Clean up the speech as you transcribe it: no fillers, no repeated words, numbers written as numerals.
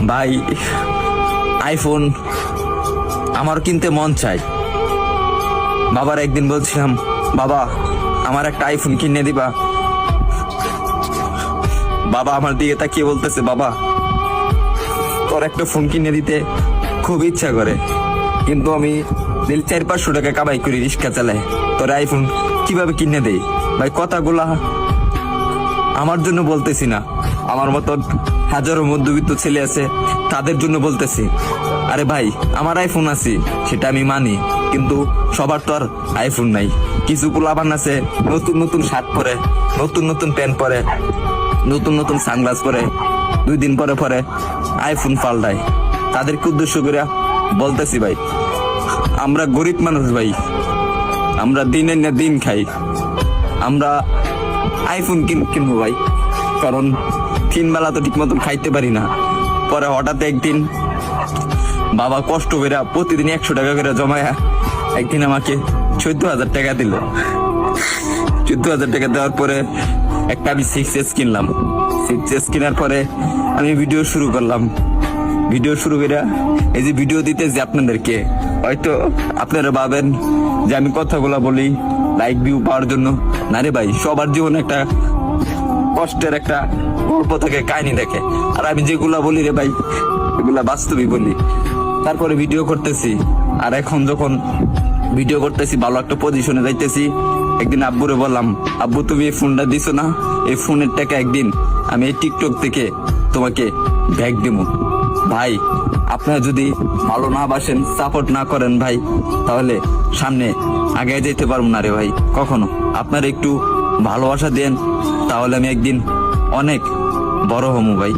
ভাই আইফোন আমার কিনতে মন চাই। বাবার একদিন বলছিলাম, বাবা আমার একটা আইফোন কিনে দিবা। বাবা আমার দিকে তাকিয়ে বলতেছে, বাবা তোর একটা ফোন কিনে দিতে খুব ইচ্ছা করে, কিন্তু আমি 400-500 টাকা কামাই করি, রিক্সা চালাই, তোর আইফোন কিভাবে কিনে দেই? ভাই কথাগুলা আমার জন্য বলতেছি না, আমার মতন হাজারো মধ্যবিত্ত ছেলে আছে তাদের জন্য বলতেছি। আরে ভাই আমার আইফোন আছে সেটা আমি মানি, কিন্তু সবার তো আর আইফোন নাই। কিছু পোলাপান আছে নতুন নতুন শার্ট পরে, নতুন নতুন প্যান্ট পরে, নতুন নতুন সানগ্লাস পরে, 2 দিন পরে পরে আইফোন পাল্টায়। তাদেরকে উদ্দেশ্য করে বলতেছি, ভাই আমরা গরিব মানুষ, ভাই আমরা দিনের না দিন খাই, আমরা আইফোন কিনবো ভাই, কারণ 3 বেলা তো ঠিক মতন খাইতে পারি না। পরে হঠাৎ একদিন বাবা কষ্ট করে প্রতিদিন 100 টাকা করে জমায়া একদিন আমাকে 14,000 টাকা দিল। 14,000 টাকা দেওয়ার পরে একটা আমি 6S কিনলাম। 6S কেনার পরে আমি ভিডিও শুরু করলাম। ভিডিও শুরু করে এই যে ভিডিও দিতেছি আপনাদেরকে, হয়তো আপনারা ভাবেন যে আমি কথাগুলা বলি লাইক ভিউ পাওয়ার জন্য। না রে ভাই, সবার জীবনে একটা কষ্টের একটা গল্প থাকে, কাহিনী থাকে, আর আমি যেগুলা বলি রে ভাই এগুলা বাস্তবই বলি। তারপরে ভিডিও করতেছি, আর এখন যখন ভিডিও করতেছি ভালো একটা পজিশনে যাইতেছি, একদিন আব্বুরে বললাম, আব্বু তুমি এই ফোনটা দিছো না, এই ফোনের টাকা একদিন আমি এই টিকটক থেকে তোমাকে ব্যাগ দেবো। ভাই আপনারা যদি ভালো না বাসেন, সাপোর্ট না করেন ভাই, তাহলে সামনে আগে যেতে পারবো না রে ভাই কখনো। আপনারা একটু ভালোবাসা দেন, তাহলে আমি একদিন অনেক বড় হমু ভাই।